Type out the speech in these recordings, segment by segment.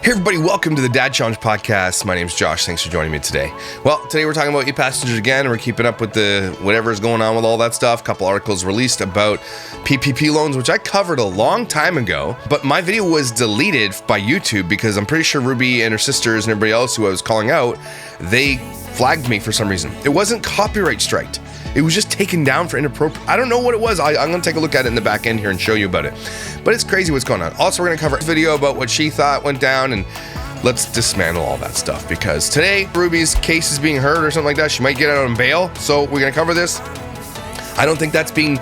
Hey everybody, welcome to the Dad Challenge podcast. My name's Josh. Thanks for joining me today. Well, today we're talking about e-passengers again, and we're keeping up with the whatever is going on with all that stuff. A couple articles released about PPP loans, which I covered a long time ago, but my video was deleted by YouTube because I'm pretty sure Ruby and her sisters and everybody else who I was calling out, they flagged me for some reason. It wasn't copyright striked. It was just taken down for inappropriate. I don't know what it was. I'm going to take a look at it in the back end here and show you about it. But it's crazy what's going on. Also, we're going to cover a video about what she thought went down, and let's dismantle all that stuff because today Ruby's case is being heard or something like that. She might get out on bail. So we're going to cover this. I don't think that's being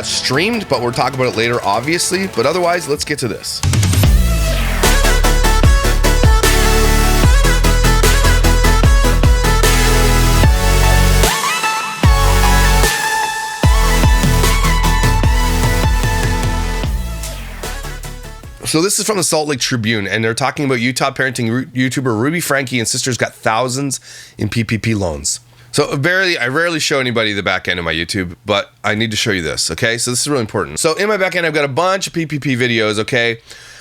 streamed, but we'll talk about it later, obviously. But otherwise, let's get to this. So this is from the Salt Lake Tribune, and they're talking about Utah parenting YouTuber Ruby Frankie and sisters got thousands in PPP loans. So I rarely show anybody the back end of my YouTube, but I need to show you this, okay? So this is really important. So in my back end, I've got a bunch of PPP videos, okay?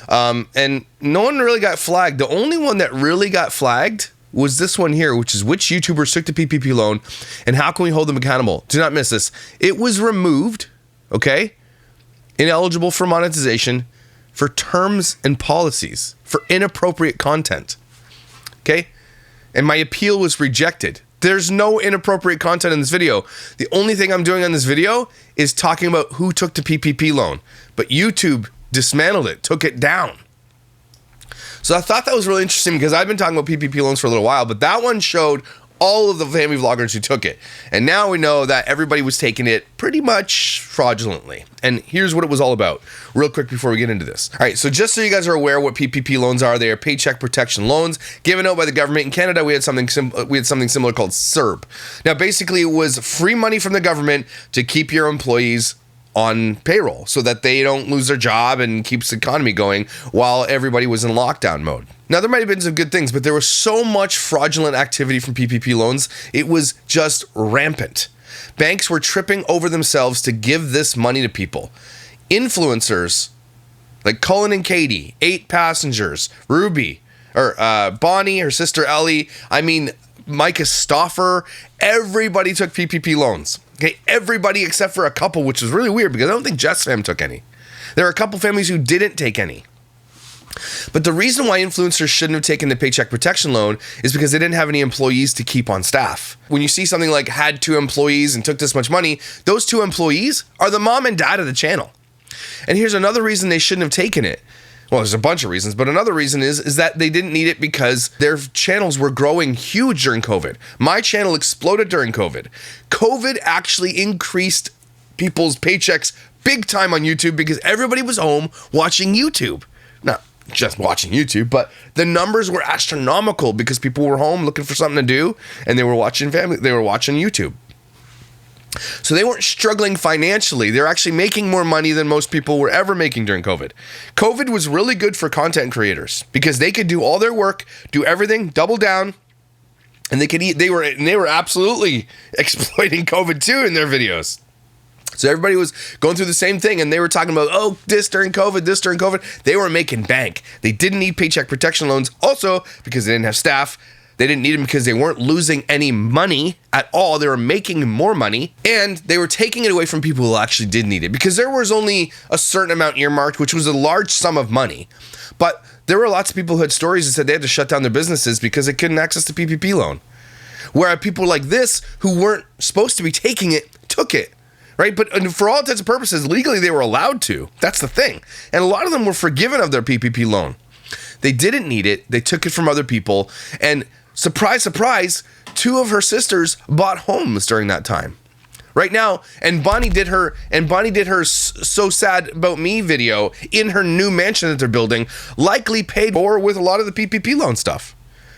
And no one really got flagged. The only one that really got flagged was this one here, which is which YouTubers took the PPP loan and how can we hold them accountable? Do not miss this. It was removed, okay? Ineligible for monetization for terms and policies, for inappropriate content, okay? And my appeal was rejected. There's no inappropriate content in this video. The only thing I'm doing on this video is talking about who took the PPP loan, but YouTube dismantled it, took it down. So I thought that was really interesting because I've been talking about PPP loans for a little while, but that one showed all of the family vloggers who took it. And now we know that everybody was taking it pretty much fraudulently. And here's what it was all about, real quick before we get into this. All right, so just so you guys are aware what PPP loans are, they are paycheck protection loans given out by the government. In Canada, we had something similar called CERB. Now, basically, it was free money from the government to keep your employees on payroll so that they don't lose their job and keeps the economy going while everybody was in lockdown mode. Now, there might have been some good things, but there was so much fraudulent activity from PPP loans, it was just rampant. Banks were tripping over themselves to give this money to people. Influencers like Cullen and Katie, 8 passengers, Ruby, or Bonnie, her sister Ellie, Micah Stoffer, everybody took PPP loans. Okay, everybody except for a couple, which is really weird because I don't think Jess fam took any. There are a couple families who didn't take any. But the reason why influencers shouldn't have taken the paycheck protection loan is because they didn't have any employees to keep on staff. When you see something like had 2 employees and took this much money, those 2 employees are the mom and dad of the channel. And here's another reason they shouldn't have taken it. Well, there's a bunch of reasons, but another reason is that they didn't need it because their channels were growing huge during COVID. My channel exploded during COVID. COVID actually increased people's paychecks big time on YouTube because everybody was home watching YouTube. Not just watching YouTube, but the numbers were astronomical because people were home looking for something to do and they were watching YouTube. So they weren't struggling financially. They're actually making more money than most people were ever making during COVID. COVID was really good for content creators because they could do all their work, do everything, double down, and they could eat. They were absolutely exploiting COVID too in their videos. So everybody was going through the same thing, and they were talking about, this during COVID. They were making bank. They didn't need paycheck protection loans also because they didn't have staff. They didn't need them because they weren't losing any money at all. They were making more money, and they were taking it away from people who actually did need it because there was only a certain amount earmarked, which was a large sum of money. But there were lots of people who had stories that said they had to shut down their businesses because they couldn't access the PPP loan. Whereas people like this who weren't supposed to be taking it, took it. Right? But for all intents and purposes, legally they were allowed to. That's the thing. And a lot of them were forgiven of their PPP loan. They didn't need it. They took it from other people. And surprise, surprise, 2 of her sisters bought homes during that time. Right now, and Bonnie did her So Sad About Me video in her new mansion that they're building, likely paid for with a lot of the PPP loan stuff.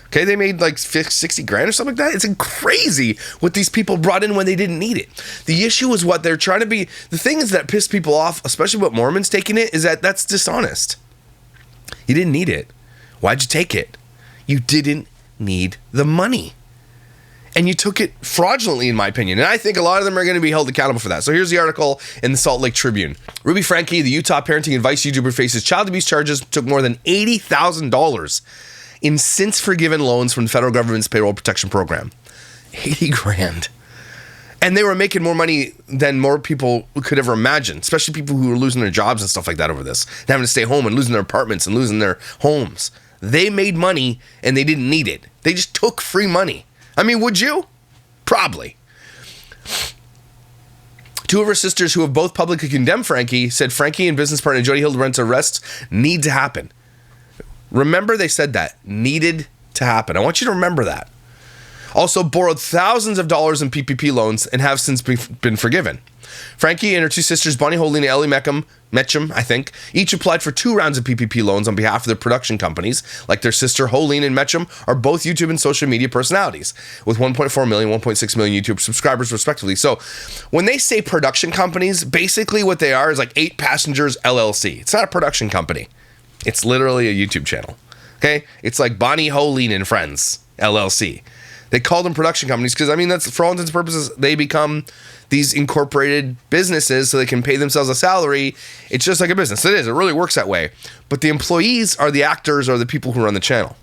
Okay, they made like 60 grand or something like that. It's crazy what these people brought in when they didn't need it. The issue is what they're trying to be. The thing is that pissed people off, especially with Mormons taking it, is that that's dishonest. You didn't need it. Why'd you take it? You didn't need the money. And you took it fraudulently, in my opinion. And I think a lot of them are going to be held accountable for that. So here's the article in the Salt Lake Tribune. Ruby Franke, the Utah parenting advice YouTuber, faces child abuse charges, took more than $80,000 in since forgiven loans from the federal government's payroll protection program. 80 grand. And they were making more money than more people could ever imagine, especially people who were losing their jobs and stuff like that over this, and having to stay home and losing their apartments and losing their homes. They made money and they didn't need it. They just took free money. I mean, would you? Probably. Two of her sisters who have both publicly condemned Franke said Franke and business partner Jody Hildebrandt's arrests need to happen. Remember they said that. Needed to happen. I want you to remember that. Also borrowed thousands of dollars in PPP loans and have since been forgiven. Franke and her two sisters, Bonnie Holine and Ellie Metcham, I think, each applied for 2 rounds of PPP loans on behalf of their production companies. Like their sister, Holine and Metcham, are both YouTube and social media personalities with 1.4 million, 1.6 million YouTube subscribers, respectively. So when they say production companies, basically what they are is like 8 Passengers LLC. It's not a production company. It's literally a YouTube channel. Okay? It's like Bonnie Holine and Friends LLC. They call them production companies because, I mean, that's for all intents and purposes, they become these incorporated businesses so they can pay themselves a salary. It's just like a business. It is. It really works that way. But the employees are the actors or the people who run the channel.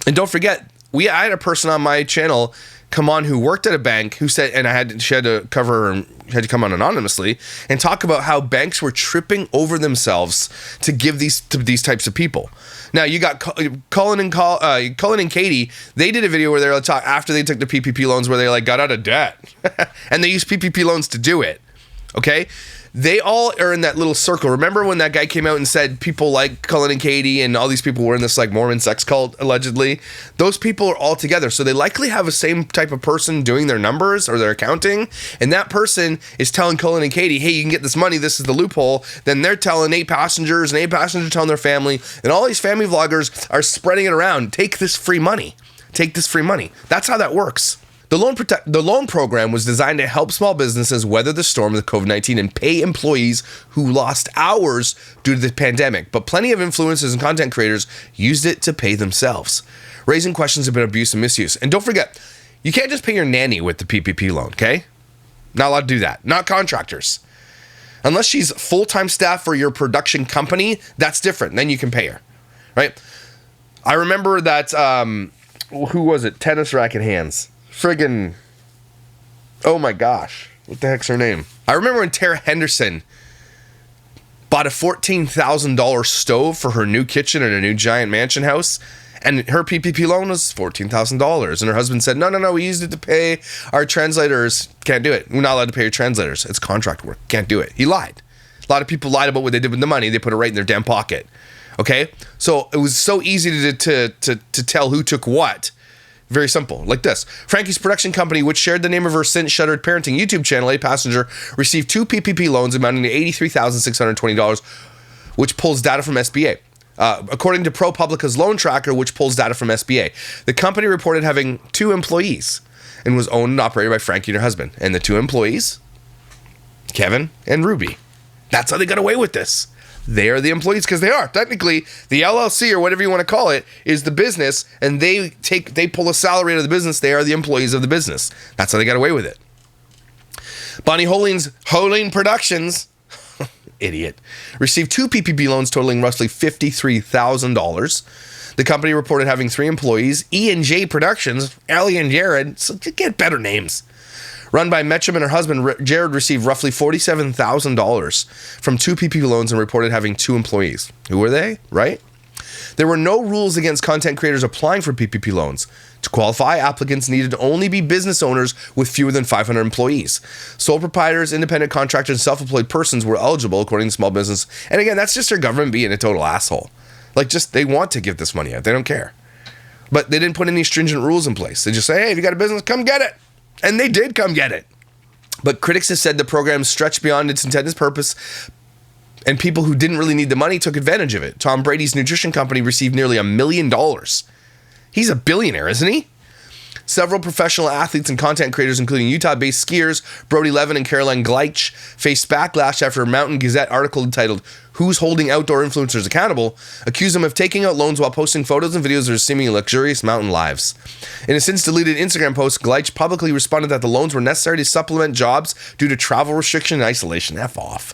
And don't forget, I had a person on my channel come on who worked at a bank who said, and she had to cover her, had to come on anonymously and talk about how banks were tripping over themselves to give these to these types of people. Now you got Cullen and Katie. They did a video where they were talking after they took the PPP loans, where they like got out of debt, and they used PPP loans to do it. Okay, they all are in that little circle. Remember when that guy came out and said people like Cullen and Katie and all these people were in this like Mormon sex cult allegedly? Those people are all together, so they likely have the same type of person doing their numbers or their accounting, and that person is telling Cullen and Katie, hey, you can get this money, this is the loophole. Then they're telling 8 passengers, and 8 passengers telling their family, and all these family vloggers are spreading it around. Take this free money. Take this free money. That's how that works. The loan program was designed to help small businesses weather the storm of the COVID-19 and pay employees who lost hours due to the pandemic. But plenty of influencers and content creators used it to pay themselves, raising questions about abuse and misuse. And don't forget, you can't just pay your nanny with the PPP loan, okay? Not allowed to do that. Not contractors. Unless she's full-time staff for your production company, that's different. Then you can pay her, right? I remember that, who was it? Tennis racket hands. Friggin', oh my gosh, what the heck's her name? I remember when Tara Henderson bought a $14,000 stove for her new kitchen in a new giant mansion house, and her PPP loan was $14,000, and her husband said, no, we used it to pay our translators. Can't do it. We're not allowed to pay your translators. It's contract work. Can't do it. He lied. A lot of people lied about what they did with the money. They put it right in their damn pocket. Okay? So it was so easy to tell who took what. Very simple, like this. Franke's production company, which shared the name of her since shuttered parenting YouTube channel, 8 Passenger, received 2 PPP loans amounting to $83,620, which pulls data from SBA. According to ProPublica's loan tracker, which pulls data from SBA. The company reported having 2 employees and was owned and operated by Franke and her husband. And the 2 employees, Kevin and Ruby. That's how they got away with this. They are the employees because they are. Technically, the LLC or whatever you want to call it is the business, and they pull a salary out of the business. They are the employees of the business. That's how they got away with it. Bonnie Holine's Holine Productions, idiot, received 2 PPP loans totaling roughly $53,000. The company reported having 3 employees. E&J Productions, Ellie and Jared, so get better names. Run by Metcham and her husband, Jared, received roughly $47,000 from 2 PPP loans and reported having 2 employees. Who were they, right? There were no rules against content creators applying for PPP loans. To qualify, applicants needed to only be business owners with fewer than 500 employees. Sole proprietors, independent contractors, and self-employed persons were eligible according to small business. And again, that's just their government being a total asshole. Like, just, they want to give this money out. They don't care. But they didn't put any stringent rules in place. They just say, hey, if you got a business, come get it. And they did come get it. But critics have said the program stretched beyond its intended purpose, and people who didn't really need the money took advantage of it. Tom Brady's nutrition company received nearly $1 million. He's a billionaire, isn't he? Several professional athletes and content creators, including Utah-based skiers Brody Levin and Caroline Gleich, faced backlash after a Mountain Gazette article entitled "Who's Holding Outdoor Influencers Accountable?" accused them of taking out loans while posting photos and videos of their seemingly luxurious mountain lives. In a since-deleted Instagram post, Gleich publicly responded that the loans were necessary to supplement jobs due to travel restriction and isolation. F off.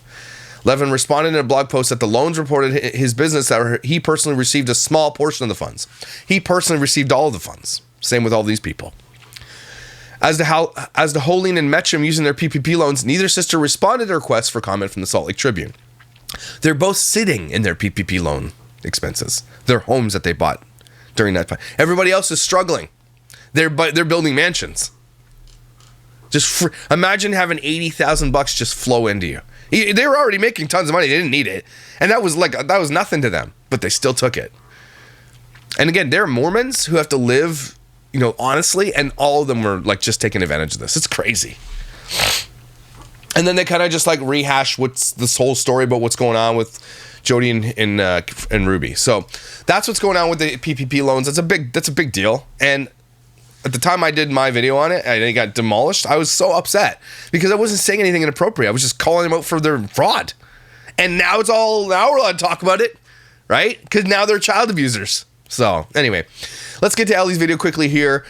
Levin responded in a blog post that the loans reported his business that he personally received a small portion of the funds. He personally received all of the funds. Same with all these people. As to Holine and Metcham using their PPP loans, neither sister responded to requests for comment from the Salt Lake Tribune. They're both sitting in their PPP loan expenses, their homes that they bought during that time. Everybody else is struggling. They're building mansions. Just imagine having $80,000 just flow into you. They were already making tons of money. They didn't need it. And that was nothing to them, but they still took it. And again, there are Mormons who have to live, honestly, and all of them were like just taking advantage of this. It's crazy. And then they kind of just like rehash what's this whole story about what's going on with Jody and Ruby. So that's what's going on with the PPP loans. That's a big deal. And at the time I did my video on it and it got demolished, I was so upset because I wasn't saying anything inappropriate. I was just calling them out for their fraud. And now we're allowed to talk about it, right? Because now they're child abusers. So anyway, let's get to Ellie's video quickly here.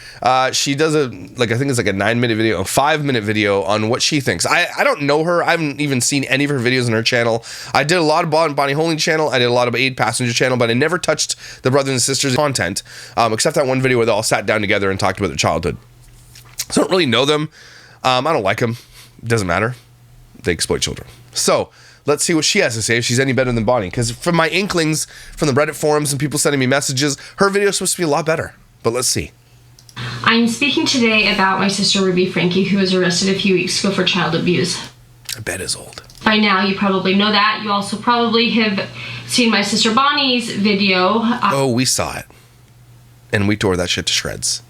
She does I think it's like a 9-minute video, a 5-minute video on what she thinks. I don't know her. I haven't even seen any of her videos on her channel. I did a lot of Bonnie Holing channel. I did a lot of Aid Passenger channel, but I never touched the brothers and sisters content, except that one video where they all sat down together and talked about their childhood. So I don't really know them. I don't like them. It doesn't matter. They exploit children. So let's see what she has to say, if she's any better than Bonnie. Because from my inklings, from the Reddit forums and people sending me messages, her video is supposed to be a lot better. But let's see. I'm speaking today about my sister Ruby Frankie, who was arrested a few weeks ago for child abuse. I bet is old. By now, you probably know that. You also probably have seen my sister Bonnie's video. Oh, we saw it. And we tore that shit to shreds.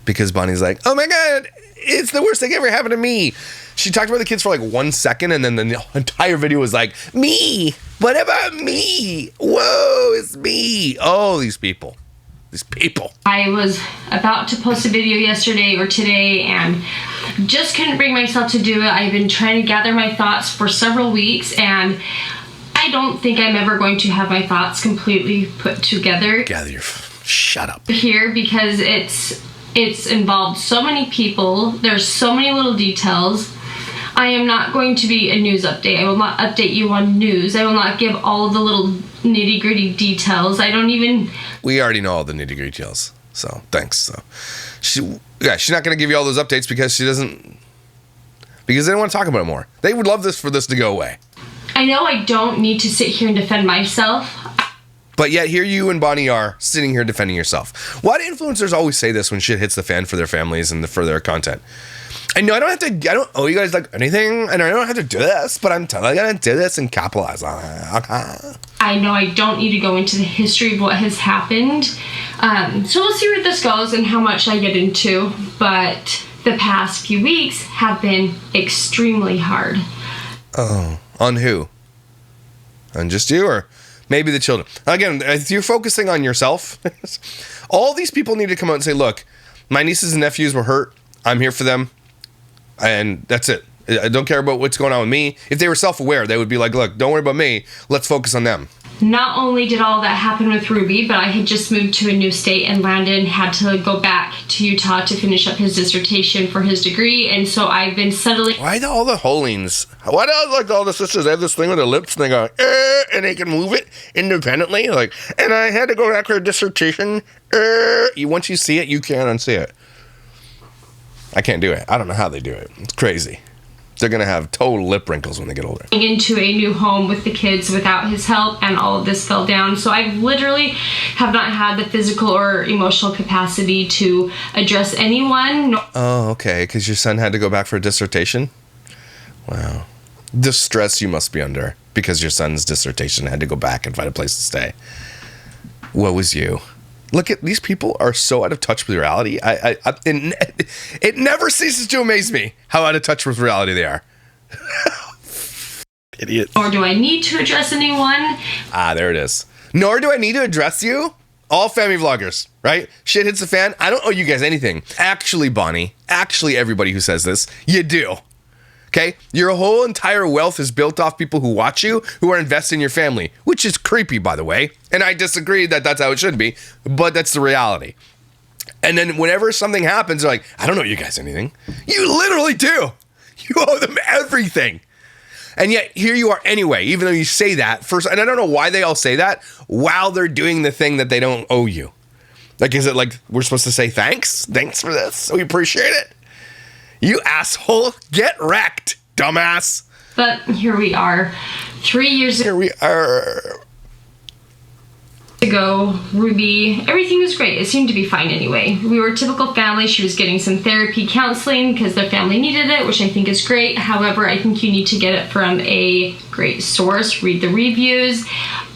Because Bonnie's like, oh my God, it's the worst thing ever happened to me. She talked about the kids for like 1 second, and then the entire video was like, me, what about me? Whoa, it's me. Oh, these people. I was about to post a video yesterday or today and just couldn't bring myself to do it. I've been trying to gather my thoughts for several weeks, and I don't think I'm ever going to have my thoughts completely put together. Shut up. Here, because it's involved so many people. There's so many little details. I am not going to be a news update. I will not update you on news. I will not give all of the little nitty-gritty details. We already know all the nitty-gritty details, so thanks. So she's not going to give you all those updates because they don't want to talk about it more. They would love for this to go away. I know I don't need to sit here and defend myself. But yet here you and Bonnie are sitting here defending yourself. Why do influencers always say this when shit hits the fan for their families and for their content? I know I don't owe you guys like anything, and I don't have to do this, but I'm totally gonna do this and capitalize on it. Okay. I know I don't need to go into the history of what has happened. So we'll see where this goes and how much I get into. But the past few weeks have been extremely hard. Oh, on who? On just you, or maybe the children? Again, if you're focusing on yourself, all these people need to come out and say, look, my nieces and nephews were hurt. I'm here for them. And that's it. I don't care about what's going on with me. If they were self-aware, they would be like, look, don't worry about me. Let's focus on them. Not only did all that happen with Ruby, but I had just moved to a new state, and Landon had to go back to Utah to finish up his dissertation for his degree. And so I've been settling. Why do all the Holings? Why do all the sisters have this thing with their lips and they go, and they can move it independently? Like, and I had to go back for a dissertation. Once you see it, you can't unsee it. I can't do it. I don't know how they do it. It's crazy. They're going to have total lip wrinkles when they get older. Into a new home with the kids without his help, and all of this fell down. So I literally have not had the physical or emotional capacity to address anyone. Oh, okay. Because your son had to go back for a dissertation? Wow. The stress you must be under because your son's dissertation had to go back and find a place to stay. Woe is you. Look at these people are so out of touch with reality. It never ceases to amaze me how out of touch with reality they are. Idiot. Or do I need to address anyone? Ah, there it is. Nor do I need to address you. All family vloggers. right? Shit hits the fan. I don't owe you guys anything. Actually, Bonnie, actually everybody who says this, you do. Okay? Your whole entire wealth is built off people who watch you, who are invested in your family, which is creepy, by the way. And I disagree that that's how it should be, but that's the reality. And then whenever something happens, they're like, I don't owe you guys anything. You literally do. You owe them everything. And yet here you are anyway, even though you say that first. And I don't know why they all say that while they're doing the thing that they don't owe you. Like, is it like we're supposed to say thanks? Thanks for this. We appreciate it. You asshole, get wrecked, dumbass. But here we are, 3 years Here we are. ago, Ruby, everything was great. It seemed to be fine anyway. We were a typical family. She was getting some therapy counseling because their family needed it, which I think is great. However, I think you need to get it from a great source. Read the reviews.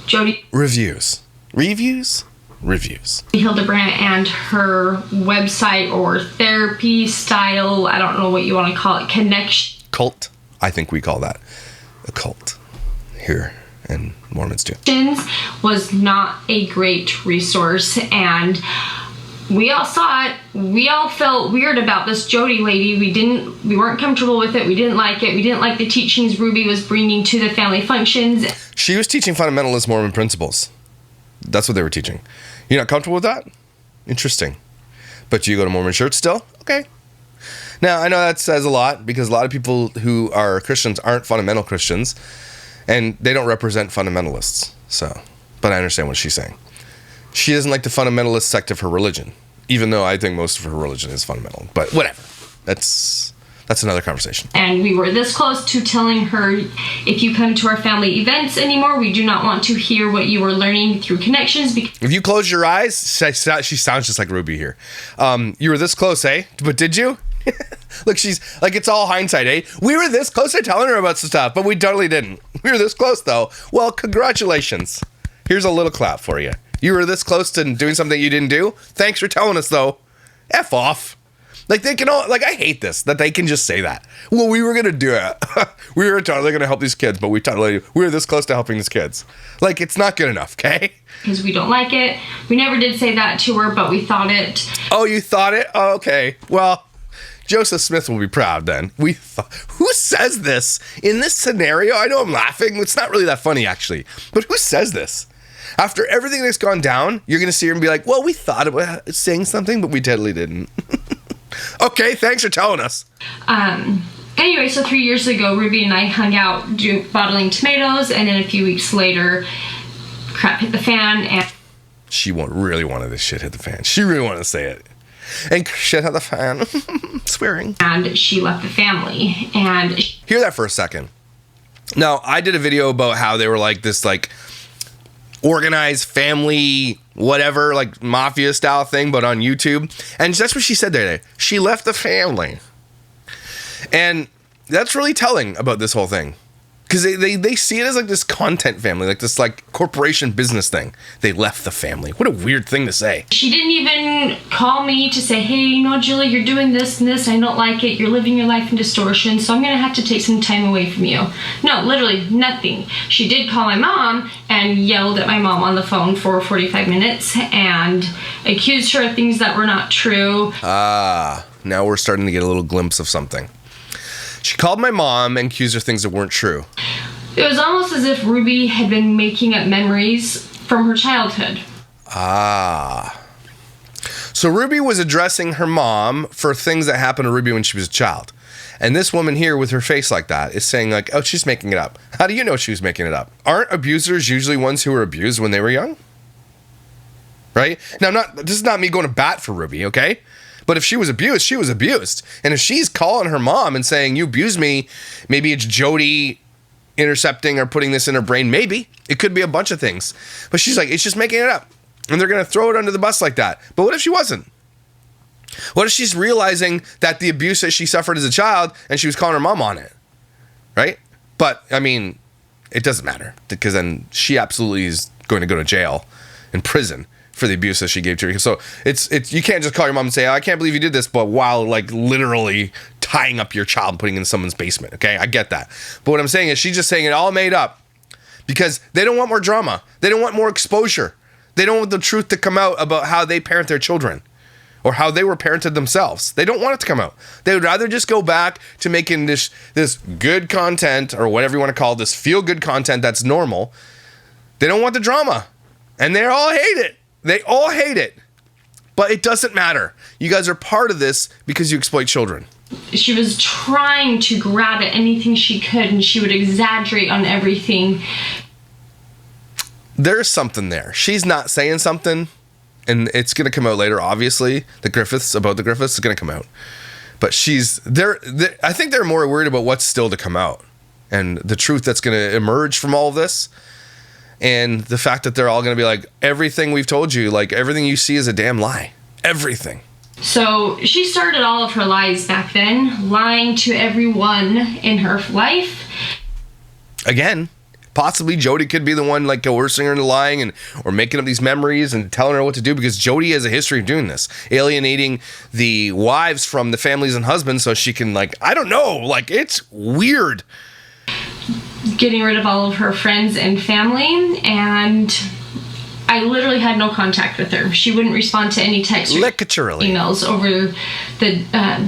Jody. Reviews. Reviews? Reviews. Hildebrandt and her website or therapy style, I don't know what you want to call it, connection. Cult. I think we call that a cult here, and Mormons too. Was not a great resource, and we all saw it. We all felt weird about this Jody lady. We weren't comfortable with it. We didn't like it. We didn't like the teachings Ruby was bringing to the family functions. She was teaching fundamentalist Mormon principles. That's what they were teaching. You're not comfortable with that? Interesting. But you go to Mormon church still? Okay. Now, I know that says a lot because a lot of people who are Christians aren't fundamental Christians and they don't represent fundamentalists. So, but I understand what she's saying. She doesn't like the fundamentalist sect of her religion, even though I think most of her religion is fundamental. But whatever. That's another conversation. And we were this close to telling her, if you come to our family events anymore, we do not want to hear what you were learning through connections. If you close your eyes, she sounds just like Ruby here. You were this close, eh? But did you? Look, she's like, it's all hindsight, eh? We were this close to telling her about some stuff, but we totally didn't. We were this close, though. Well, congratulations. Here's a little clap for you. You were this close to doing something you didn't do. Thanks for telling us, though. F off. Like, they can all, like, I hate this, that they can just say that. Well, we were going to do it. We were totally going to help these kids, but we were this close to helping these kids. Like, it's not good enough, okay? Because we don't like it. We never did say that to her, but we thought it. Oh, you thought it? Oh, okay. Well, Joseph Smith will be proud then. Who says this in this scenario? I know I'm laughing. It's not really that funny, actually. But who says this? After everything that's gone down, you're going to see her and be like, well, we thought about saying something, but we totally didn't. Okay, thanks for telling us. Anyway, so 3 years ago, Ruby and I hung out bottling tomatoes, and then a few weeks later, crap hit the fan, and she really wanted this shit hit the fan. She really wanted to say it. And shit hit the fan. Swearing. And she left the family. And hear that for a second. Now, I did a video about how they were like this, like, organized family, whatever, like mafia style thing, but on YouTube. And that's what she said there. She left the family. And that's really telling about this whole thing. Because they see it as like this content family, like this like corporation business thing. They left the family. What a weird thing to say. She didn't even call me to say, hey, you know, Julie, you're doing this and this. I don't like it. You're living your life in distortion. So I'm going to have to take some time away from you. No, literally nothing. She did call my mom and yelled at my mom on the phone for 45 minutes and accused her of things that were not true. Now we're starting to get a little glimpse of something. She called my mom and accused her of things that weren't true. It was almost as if Ruby had been making up memories from her childhood. So Ruby was addressing her mom for things that happened to Ruby when she was a child. And this woman here with her face like that is saying like, oh, she's making it up. How do you know she was making it up? Aren't abusers usually ones who were abused when they were young? Right? Now, this is not me going to bat for Ruby, okay? But if she was abused, she was abused. And if she's calling her mom and saying, you abused me, maybe it's Jody intercepting or putting this in her brain. Maybe. It could be a bunch of things. But she's like, it's just making it up. And they're going to throw it under the bus like that. But what if she wasn't? What if she's realizing that the abuse that she suffered as a child and she was calling her mom on it? Right? But, I mean, it doesn't matter. Because then she absolutely is going to go to jail and prison for the abuse that she gave to her. So it's you can't just call your mom and say, oh, I can't believe you did this, but while like literally tying up your child and putting it in someone's basement. Okay, I get that. But what I'm saying is she's just saying it all made up because they don't want more drama. They don't want more exposure. They don't want the truth to come out about how they parent their children or how they were parented themselves. They don't want it to come out. They would rather just go back to making this good content, or whatever you want to call it, this feel-good content that's normal. They don't want the drama. And they all hate it. They all hate it. But it doesn't matter. You guys are part of this because you exploit children. She was trying to grab at anything she could, and she would exaggerate on everything. There's something there. She's not saying something, and it's going to come out later, obviously. About the Griffiths is going to come out. But I think they're more worried about what's still to come out and the truth that's going to emerge from all of this. And the fact that they're all going to be like, everything we've told you, like everything you see is a damn lie. Everything. So she started all of her lies back then, lying to everyone in her life. Again, possibly Jody could be the one like coercing her into lying or making up these memories and telling her what to do, because Jody has a history of doing this, alienating the wives from the families and husbands so she can, like, I don't know, like, it's weird. Getting rid of all of her friends and family, and I literally had no contact with her. She wouldn't respond to any text or emails over the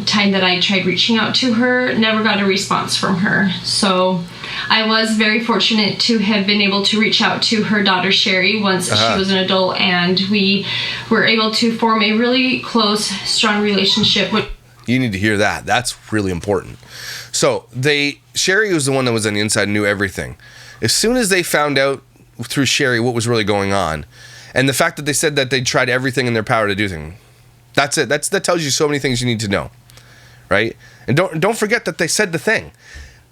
time that I tried reaching out to her. Never got a response from her. So I was very fortunate to have been able to reach out to her daughter Sherry once she was an adult, and we were able to form a really close, strong relationship with. You need to hear that. That's really important. So Sherry was the one that was on the inside and knew everything. As soon as they found out through Sherry what was really going on, and the fact that they said that they tried everything in their power to do things, that's it. That tells you so many things you need to know, right? And don't forget that they said the thing.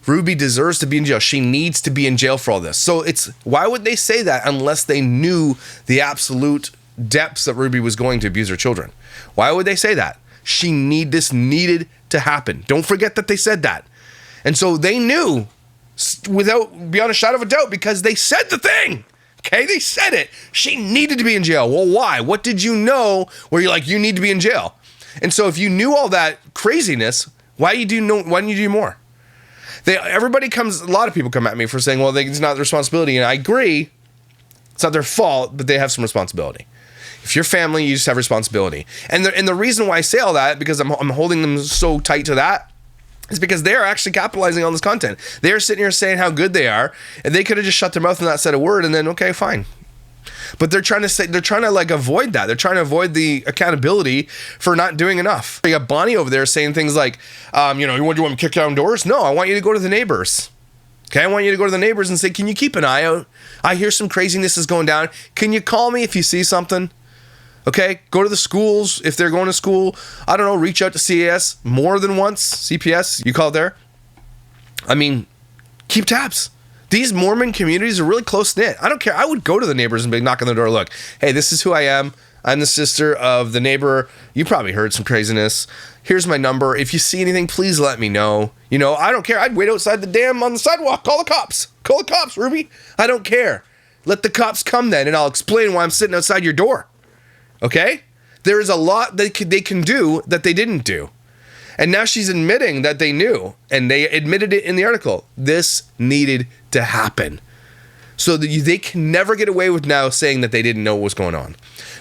Ruby deserves to be in jail. She needs to be in jail for all this. So why would they say that unless they knew the absolute depths that Ruby was going to abuse her children? Why would they say that? This needed to happen. Don't forget that they said that. And so they knew beyond a shadow of a doubt, because they said the thing. Okay, they said it. She needed to be in jail. Well, why? What did you know where you're like, you need to be in jail? And so if you knew all that craziness, why didn't you do more? A lot of people come at me for saying, well, it's not their responsibility. And I agree. It's not their fault, but they have some responsibility. If you're family, you just have responsibility. And the reason why I say all that, because I'm holding them so tight to that, is because they're actually capitalizing on this content. They're sitting here saying how good they are, and they could have just shut their mouth and not said a word, and then, okay, fine. But they're trying to like avoid that. They're trying to avoid the accountability for not doing enough. You got Bonnie over there saying things like, you want me to kick down doors? No, I want you to go to the neighbors. Okay, I want you to go to the neighbors and say, can you keep an eye out? I hear some craziness is going down. Can you call me if you see something? Okay, go to the schools if they're going to school. I don't know, reach out to CAS more than once. CPS, you call it there. I mean, keep tabs. These Mormon communities are really close-knit. I don't care. I would go to the neighbors and be knocking on the door. Look, hey, this is who I am. I'm the sister of the neighbor. You probably heard some craziness. Here's my number. If you see anything, please let me know. I don't care. I'd wait outside the dam on the sidewalk. Call the cops. Call the cops, Ruby. I don't care. Let the cops come then, and I'll explain why I'm sitting outside your door. Okay? There is a lot they can do that they didn't do. And now she's admitting that they knew, and they admitted it in the article. This needed to happen. So that they can never get away with now saying that they didn't know what was going on.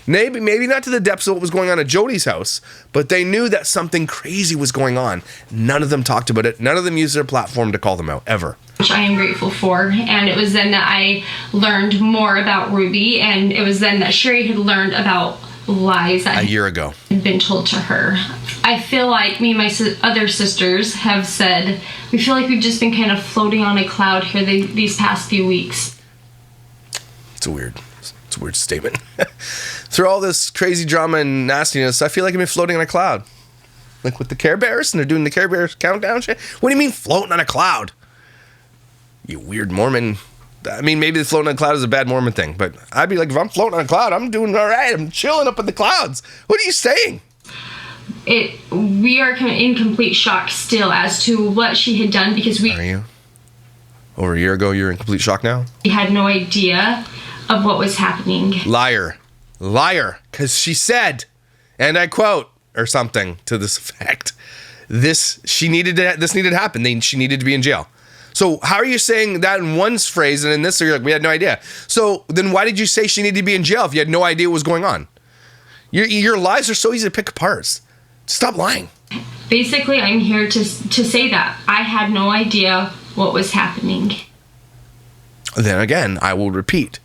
Maybe not to the depths of what was going on at Jody's house, but they knew that something crazy was going on. None of them talked about it. None of them used their platform to call them out, ever. Which I am grateful for. And it was then that I learned more about Ruby, and it was then that Sherry had learned about lies that a year ago had been told to her. I feel like me and my other sisters have said, we feel like we've just been kind of floating on a cloud here these past few weeks. It's a weird statement. Through all this crazy drama and nastiness, I feel like I've been floating on a cloud. Like with the Care Bears, and they're doing the Care Bears countdown shit. What do you mean floating on a cloud? You weird Mormon. I mean, maybe the floating on a cloud is a bad Mormon thing, but I'd be like, if I'm floating on a cloud, I'm doing all right. I'm chilling up in the clouds. What are you saying? We are in complete shock still as to what she had done, because Are you? Over a year ago, you're in complete shock now? We had no idea of what was happening. Liar. Because she said, and I quote, or something to this effect, this needed to happen. She needed to be in jail. So how are you saying that in one phrase and in this you're like, we had no idea? So then why did you say she needed to be in jail if you had no idea what was going on? Your lies are so easy to pick apart. Stop lying. Basically, I'm here to say that I had no idea what was happening. Then again, I will repeat.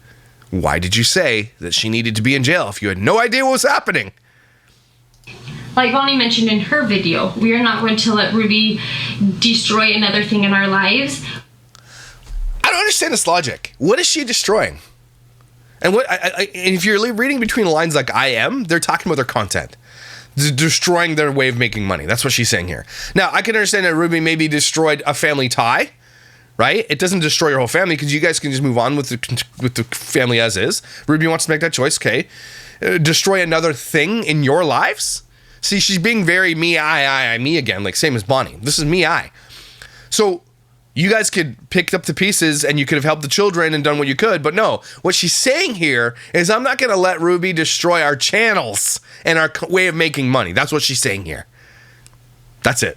Why did you say that she needed to be in jail if you had no idea what was happening? Like Bonnie mentioned in her video, we are not going to let Ruby destroy another thing in our lives. I don't understand this logic. What is she destroying? And what? And if you're reading between the lines like I am, they're talking about their content. Destroying their way of making money. That's what she's saying here. Now, I can understand that Ruby maybe destroyed a family tie, right? It doesn't destroy your whole family because you guys can just move on with the family as is. Ruby wants to make that choice, okay. Destroy another thing in your lives? See, she's being very me, I, me again, like same as Bonnie. This is me, I. So you guys could pick up the pieces and you could have helped the children and done what you could, but no. What she's saying here is I'm not going to let Ruby destroy our channels and our way of making money. That's what she's saying here. That's it.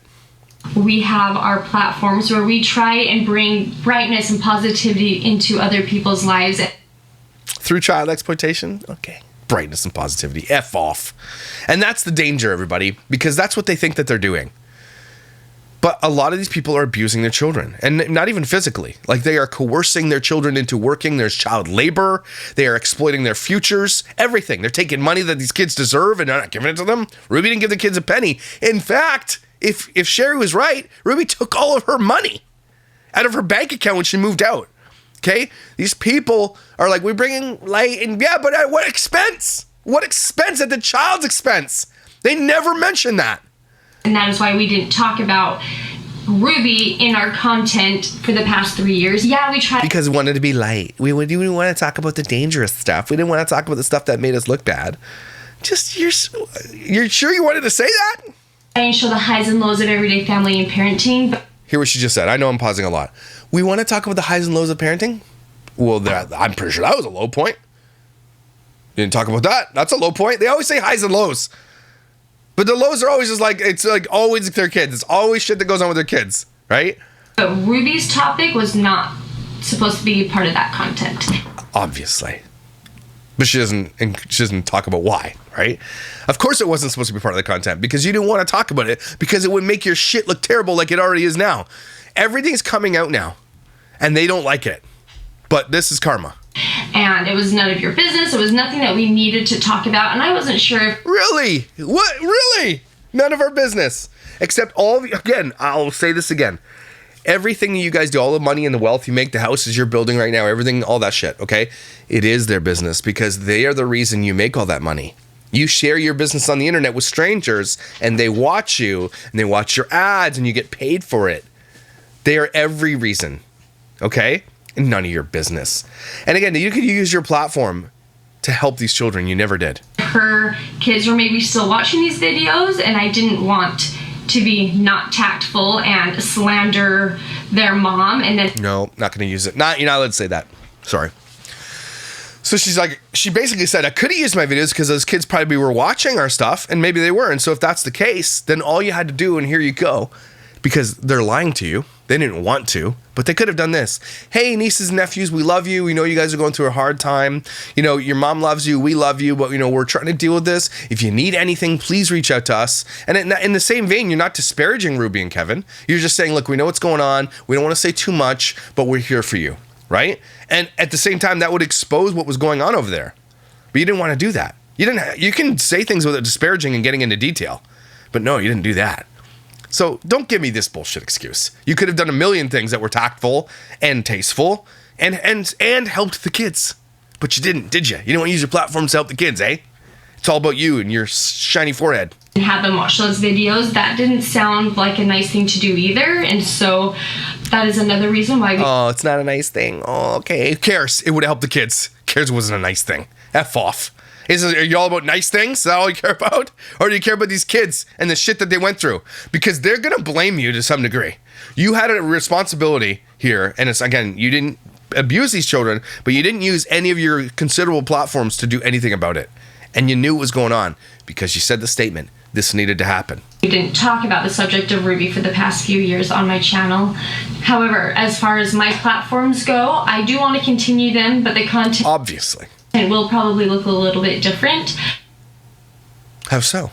We have our platforms where we try and bring brightness and positivity into other people's lives. Through child exploitation? Okay. Brightness and positivity. F off. And that's the danger, everybody, because that's what they think that they're doing. But a lot of these people are abusing their children, and not even physically. Like, they are coercing their children into working. There's child labor. They are exploiting their futures, everything. They're taking money that these kids deserve and they're not giving it to them. Ruby didn't give the kids a penny. In fact, if Sherry was right, Ruby took all of her money out of her bank account when she moved out. Okay? These people are like, we're bringing light, and yeah, but at what expense? What expense? At the child's expense. They never mention that. And that is why we didn't talk about Ruby in our content for the past 3 years. Yeah, we tried. Because we wanted to be light. We didn't want to talk about the dangerous stuff. We didn't want to talk about the stuff that made us look bad. Just, you're sure you wanted to say that? And show the highs and lows of everyday family and parenting. But hear what she just said. I know I'm pausing a lot. We want to talk about the highs and lows of parenting? Well, I'm pretty sure that was a low point. Didn't talk about that. That's a low point. They always say highs and lows. But the lows are always just like, it's like always their kids. It's always shit that goes on with their kids, right? But Ruby's topic was not supposed to be part of that content. Obviously. But she doesn't talk about why, right? Of course it wasn't supposed to be part of the content because you didn't want to talk about it because it would make your shit look terrible like it already is now. Everything's coming out now and they don't like it. But this is karma. And it was none of your business. It was nothing that we needed to talk about. And I wasn't sure if... Really? What? Really? None of our business. Except again, I'll say this again. Everything you guys do, all the money and the wealth you make, the houses you're building right now, everything, all that shit, okay? It is their business because they are the reason you make all that money. You share your business on the internet with strangers and they watch you and they watch your ads and you get paid for it. They are every reason, okay? None of your business. And again, you could use your platform to help these children. You never did. Her kids were maybe still watching these videos, and I didn't want to be not tactful and slander their mom. And then no, not going to use it. You're not allowed to say that. Sorry. So she's like, she basically said, I could have used my videos because those kids probably were watching our stuff, and maybe they were. And so if that's the case, then all you had to do, and here you go, because they're lying to you. They didn't want to, but they could have done this. Hey, nieces and nephews, we love you. We know you guys are going through a hard time. You know, your mom loves you. We love you, but, you know, we're trying to deal with this. If you need anything, please reach out to us. And in the same vein, you're not disparaging Ruby and Kevin. You're just saying, look, we know what's going on. We don't want to say too much, but we're here for you, right? And at the same time, that would expose what was going on over there. But you didn't want to do that. You can say things without disparaging and getting into detail. But no, you didn't do that. So don't give me this bullshit excuse. You could have done a million things that were tactful and tasteful and helped the kids. But you didn't, did you? You didn't want to use your platform to help the kids, eh? It's all about you and your shiny forehead. And have them watch those videos. That didn't sound like a nice thing to do either. And so that is another reason why Oh, it's not a nice thing. Oh, okay. Who cares? It would have helped the kids. Cares it wasn't a nice thing. F off. Are you all about nice things? Is that all you care about? Or do you care about these kids and the shit that they went through? Because they're going to blame you to some degree. You had a responsibility here. And it's, again, you didn't abuse these children, but you didn't use any of your considerable platforms to do anything about it. And you knew what was going on because you said the statement, this needed to happen. We didn't talk about the subject of Ruby for the past few years on my channel. However, as far as my platforms go, I do want to continue them, but the content obviously will probably look a little bit different. How so?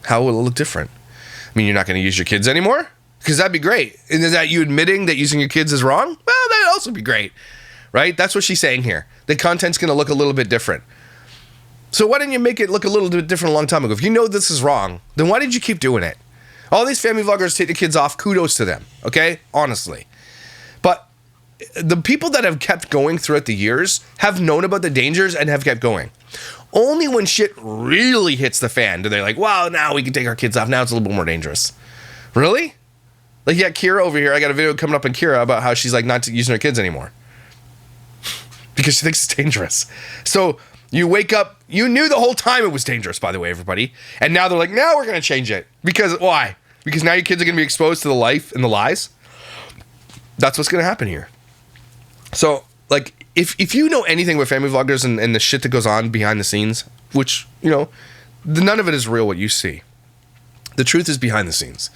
How will it look different? I mean, you're not going to use your kids anymore? Because that'd be great. And is that you admitting that using your kids is wrong? Well, that'd also be great, right? That's what she's saying here. The content's going to look a little bit different. So why didn't you make it look a little bit different a long time ago? If you know this is wrong, then why did you keep doing it? All these family vloggers take the kids off. Kudos to them, okay? Honestly. But the people that have kept going throughout the years have known about the dangers and have kept going. Only when shit really hits the fan do they like, wow, now we can take our kids off. Now it's a little bit more dangerous. Really? Like, yeah, Kira over here. I got a video coming up on Kira about how she's like not using her kids anymore because she thinks it's dangerous. So you wake up, you knew the whole time it was dangerous, by the way, everybody. And now they're like, now we're going to change it. Because why? Because now your kids are going to be exposed to the life and the lies. That's what's going to happen here. So, like, if you know anything about family vloggers and the shit that goes on behind the scenes, which, you know, none of it is real what you see. The truth is behind the scenes.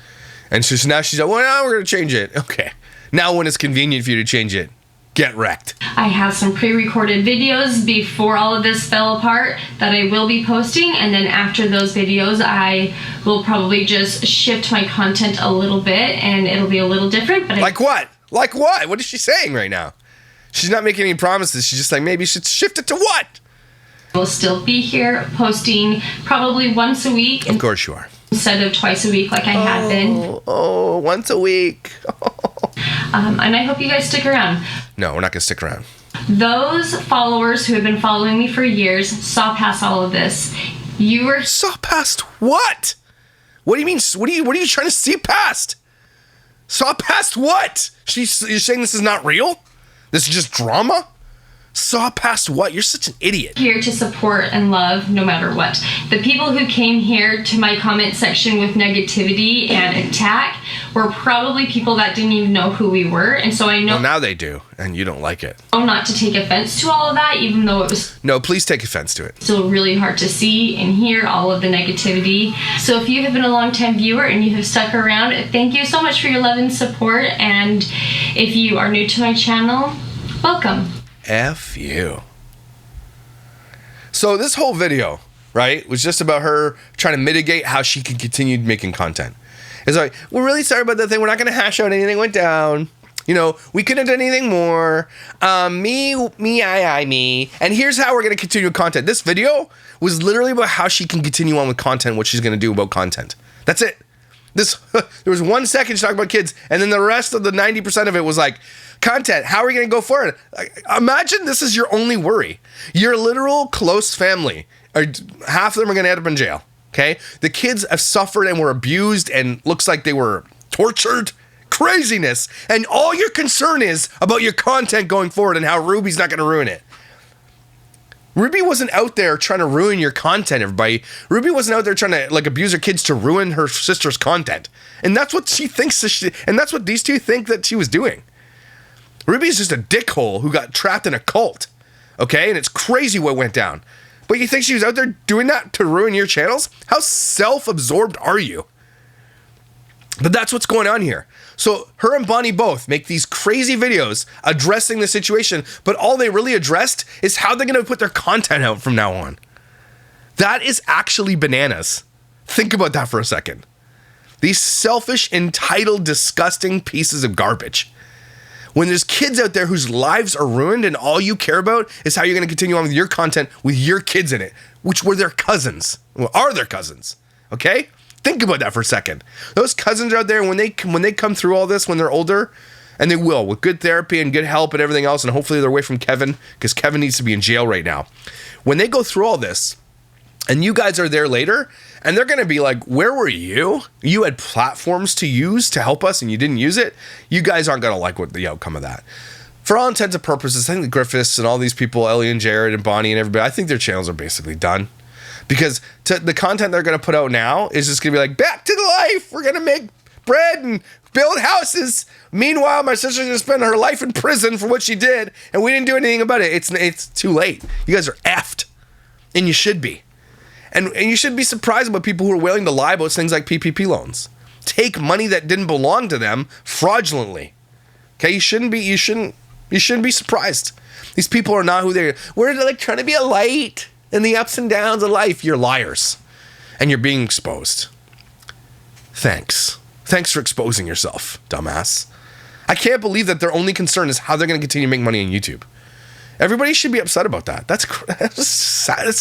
And so now she's like, well, now we're going to change it. Okay. Now when it's convenient for you to change it, get wrecked. I have some pre-recorded videos before all of this fell apart that I will be posting, and then after those videos I will probably just shift my content a little bit and it'll be a little different. But like what? Like what? What is she saying right now? She's not making any promises. She's just like, maybe you should shift it to what? We'll still be here posting probably once a week. Of course you are. Instead of twice a week like I had been. Oh, once a week. And I hope you guys stick around. No, we're not going to stick around. Those followers who have been following me for years saw past all of this. You were... Saw past what? What do you mean? What are you trying to see past? Saw past what? You're saying this is not real? This is just drama? Saw past what? You're such an idiot. Here to support and love no matter what. The people who came here to my comment section with negativity and attack were probably people that didn't even know who we were. And so I know... Well, now they do, and you don't like it. Not to take offense to all of that, even though it was... No, please take offense to it. Still really hard to see and hear all of the negativity. So if you have been a long-time viewer and you have stuck around, thank you so much for your love and support. And if you are new to my channel, welcome. F you. So this whole video, right, was just about her trying to mitigate how she could continue making content. It's like, we're really sorry about that thing. We're not going to hash out anything went down. You know, we couldn't have done anything more. Me. And here's how we're going to continue with content. This video was literally about how she can continue on with content, what she's going to do about content. That's it. There was 1 second to talk about kids, and then the rest of the 90% of it was like, content, how are we going to go forward? Like, imagine this is your only worry. Your literal close family, half of them are going to end up in jail, okay? The kids have suffered and were abused and looks like they were tortured. Craziness. And all your concern is about your content going forward and how Ruby's not going to ruin it. Ruby wasn't out there trying to ruin your content, everybody. Ruby wasn't out there trying to like abuse her kids to ruin her sister's content. And that's what she thinks, and that's what these two think that she was doing. Ruby's just a dickhole who got trapped in a cult, okay? And it's crazy what went down. But you think she was out there doing that to ruin your channels? How self-absorbed are you? But that's what's going on here. So her and Bonnie both make these crazy videos addressing the situation, but all they really addressed is how they're going to put their content out from now on. That is actually bananas. Think about that for a second. These selfish, entitled, disgusting pieces of garbage. When there's kids out there whose lives are ruined and all you care about is how you're going to continue on with your content with your kids in it, which were their cousins, well, are their cousins, okay? Think about that for a second. Those cousins out there, when they come through all this when they're older, and they will, with good therapy and good help and everything else, and hopefully they're away from Kevin, because Kevin needs to be in jail right now. When they go through all this, and you guys are there later, and they're going to be like, where were you? You had platforms to use to help us, and you didn't use it. You guys aren't going to like what the outcome of that. For all intents and purposes, I think the Griffiths and all these people, Ellie and Jared and Bonnie and everybody, I think their channels are basically done. Because the content they're going to put out now is just going to be like, back to the life. We're going to make bread and build houses. Meanwhile, my sister's going to spend her life in prison for what she did, and we didn't do anything about it. It's too late. You guys are effed, and you should be. And you should be surprised about people who are willing to lie about things like PPP loans. Take money that didn't belong to them fraudulently. Okay, you shouldn't be surprised. These people are not who they are. We're like trying to be a light in the ups and downs of life. You're liars. And you're being exposed. Thanks. Thanks for exposing yourself, dumbass. I can't believe that their only concern is how they're going to continue to make money on YouTube. Everybody should be upset about that. That's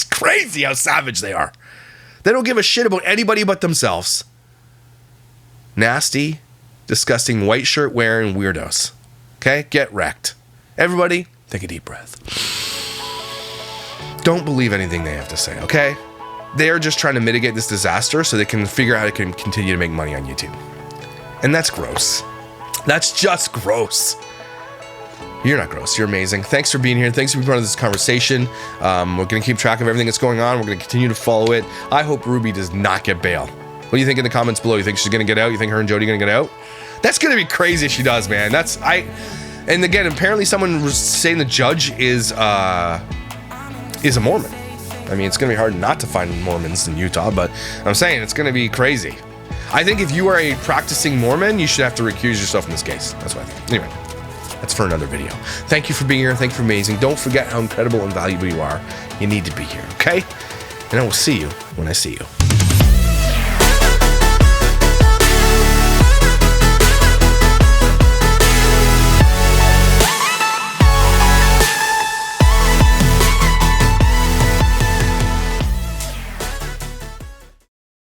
crazy how savage they are. They don't give a shit about anybody but themselves. Nasty, disgusting white shirt wearing weirdos. Okay? Get wrecked. Everybody, take a deep breath. Don't believe anything they have to say, okay? They're just trying to mitigate this disaster so they can figure out how they can continue to make money on YouTube. And that's gross. That's just gross. You're not gross. You're amazing. Thanks for being here. Thanks for being part of this conversation. We're going to keep track of everything that's going on. We're going to continue to follow it. I hope Ruby does not get bail. What do you think in the comments below? You think she's going to get out? You think her and Jody are going to get out? That's going to be crazy if she does, man. And again, apparently someone was saying the judge is a Mormon. I mean, it's going to be hard not to find Mormons in Utah, but I'm saying it's going to be crazy. I think if you are a practicing Mormon, you should have to recuse yourself in this case. That's what I think. Anyway, that's for another video. Thank you for being here. Thank you for amazing. Don't forget how incredible and valuable you are. You need to be here, okay? And I will see you when I see you.